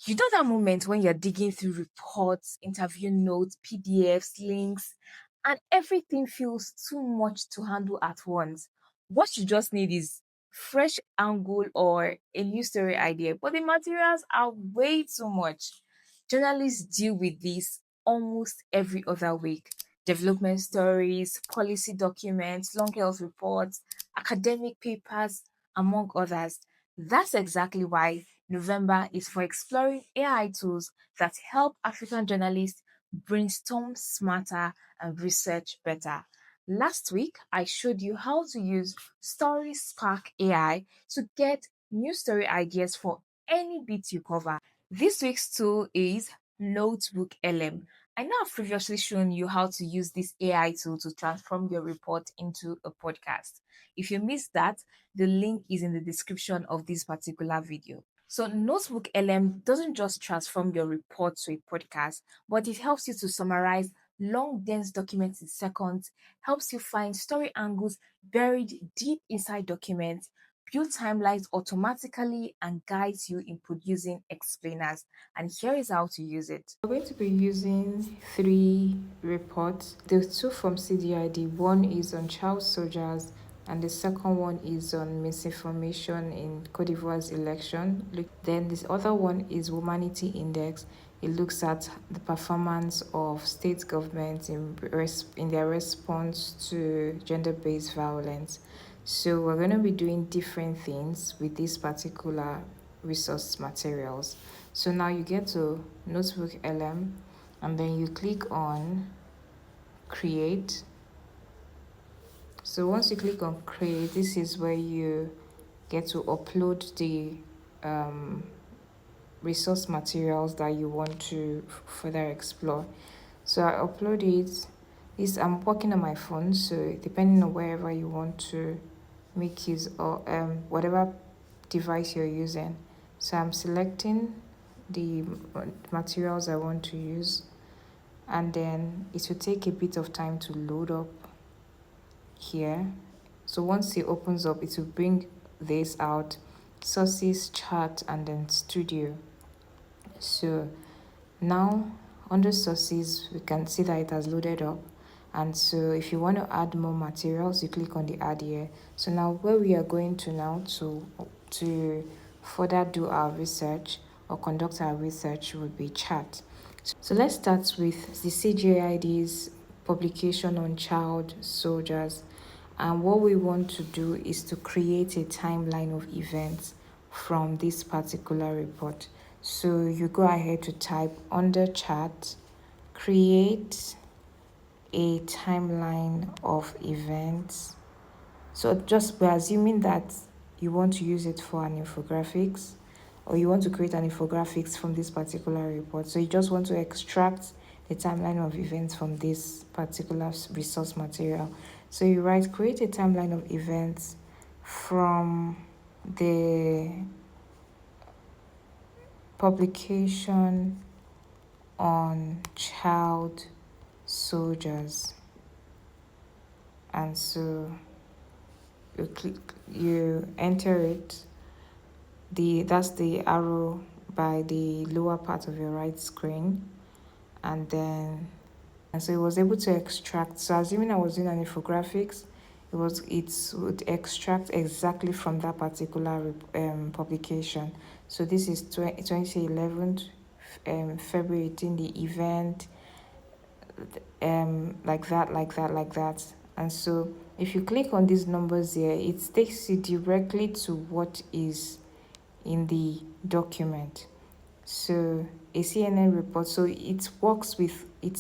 You know that moment when you're digging through reports, interview notes, PDFs, links, and everything feels too much to handle at once? What you just need is fresh angle or a new story idea, but the materials are way too much. Journalists deal with this almost every other week. Development stories, policy documents, long health reports, academic papers, among others. That's exactly why November is for exploring AI tools that help African journalists brainstorm smarter and research better. Last week, I showed you how to use Story Spark AI to get new story ideas for any bit you cover. This week's tool is NotebookLM. I know I've previously shown you how to use this AI tool to transform your report into a podcast. If you missed that, the link is in the description of this particular video. So, Notebook LM doesn't just transform your report to a podcast, but it helps you to summarize long, dense documents in seconds, helps you find story angles buried deep inside documents, build timelines automatically, and guides you in producing explainers. And here is how to use it. We're going to be using three reports. The two from CDID, one is on child soldiers and the second one is on misinformation in Cote d'Ivoire's election. Then this other one is Humanity Index. It looks at the performance of state governments in their response to gender-based violence. So we're going to be doing different things with these particular resource materials. So now you get to Notebook LM and then you click on create. So once you click on create, this is where you get to upload the resource materials that you want to further explore. So I upload it. This I'm working on my phone, so depending on wherever you want to make use or whatever device you're using. So I'm selecting the materials I want to use, and then it will take a bit of time to load up here. So once it opens up, it will bring this out: sources, chart, and then studio. So now under sources, we can see that it has loaded up. And so if you want to add more materials, you click on the add here. So now where we are going to now to further do our research or conduct our research would be chat. So let's start with the CJID's publication on child soldiers. And what we want to do is to create a timeline of events from this particular report. So you go ahead to type under chat, create a timeline of events. So just we're assuming that you want to use it for an infographics, or you want to create an infographics from this particular report. So you just want to extract the timeline of events from this particular resource material. So you write create a timeline of events from the publication on child soldiers. And so you enter it. That's the arrow by the lower part of your right screen, and so it was able to extract. So assuming I was doing an infographics, it would extract exactly from that particular publication. So this is 2011 February 18, the event, like that. And so if you click on these numbers here, it takes you directly to what is in the document. So a CNN report, so it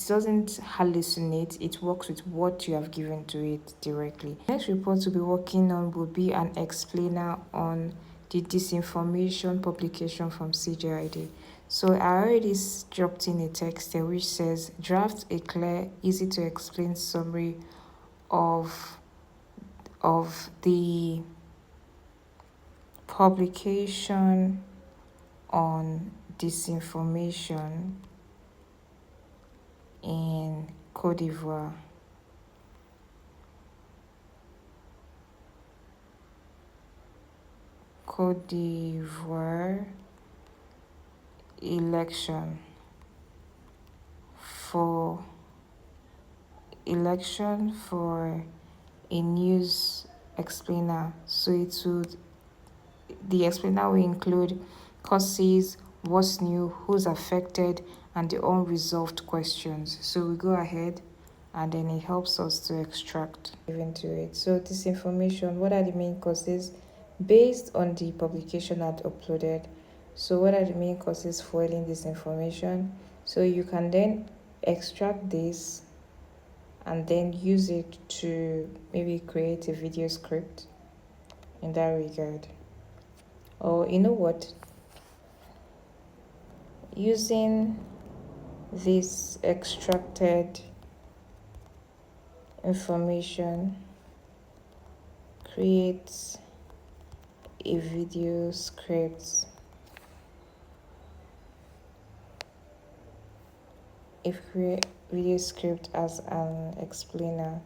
doesn't hallucinate, it works with what you have given to it directly. Next report to be working on will be an explainer on the disinformation publication from CJID. So I already dropped in a text here which says draft a clear, easy to explain summary of the publication on disinformation in Cote d'Ivoire. Cote d'Ivoire election for a news explainer. So the explainer will include causes, what's new, who's affected, and the unresolved questions. So we go ahead and then it helps us to extract into it. So this information, what are the main causes based on the publication I've uploaded? So what are the main causes foiling this information? So you can then extract this and then use it to maybe create a video script in that regard. Or you know what? Using this extracted information, create a video script. If create video script as an explainer,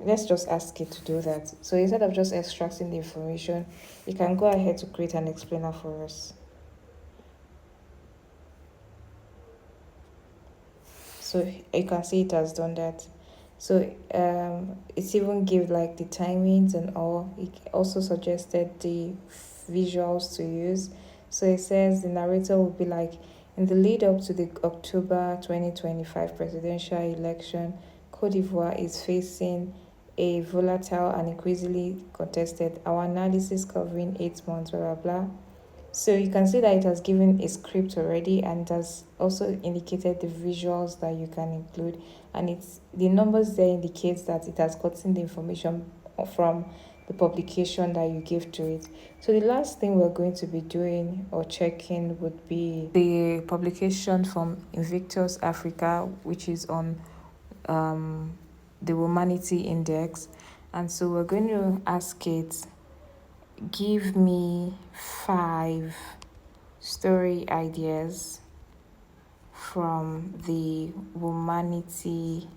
let's just ask it to do that. So instead of just extracting the information, you can go ahead to create an explainer for us. So you can see it has done that. So it's even give like the timings and all. It also suggested the visuals to use. So it says the narrator will be like, in the lead up to the October 2025 presidential election, Cote d'Ivoire is facing a volatile and increasingly contested. Our analysis covering 8 months, blah blah blah. So you can see that it has given a script already, and it has also indicated the visuals that you can include, and it's the numbers there indicates that it has gotten the information from the publication that you give to it. So the last thing we're going to be doing or checking would be the publication from Invictus Africa, which is on the Humanity Index. And so we're going to ask it, give me 5 story ideas from the Humanity,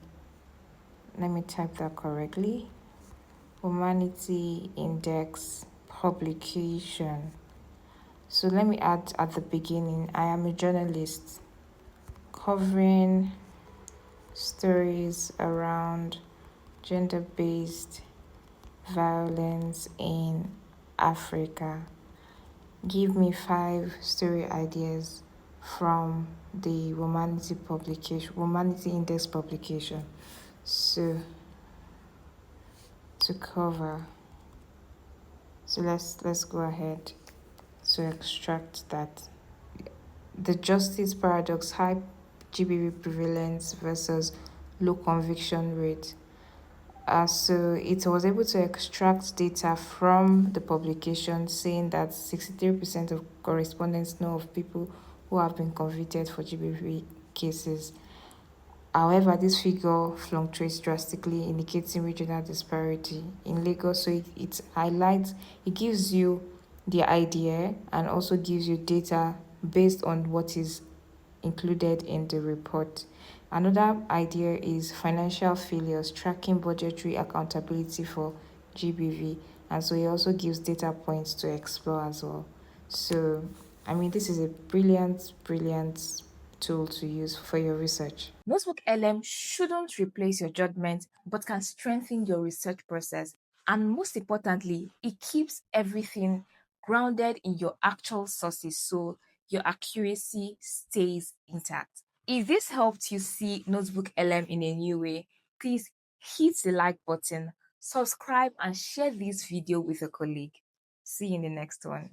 let me type that correctly, Humanity Index publication. So let me add at the beginning, I am a journalist covering stories around gender-based violence in Africa. Give me 5 story ideas from the Humanity Index publication. So to cover. So let's go ahead to extract that. The justice paradox, high GBV prevalence versus low conviction rate. So it was able to extract data from the publication saying that 63% of correspondents know of people who have been convicted for GBV cases. However, this figure fluctuates drastically, indicating regional disparity in Lagos. So it highlights, it gives you the idea and also gives you data based on what is included in the report. Another idea is financial failures, tracking budgetary accountability for GBV. And so it also gives data points to explore as well. So, I mean, this is a brilliant tool to use for your research. NotebookLM shouldn't replace your judgment, but can strengthen your research process. And most importantly, it keeps everything grounded in your actual sources so your accuracy stays intact. If this helped you see NotebookLM in a new way, please hit the like button, subscribe, and share this video with a colleague. See you in the next one.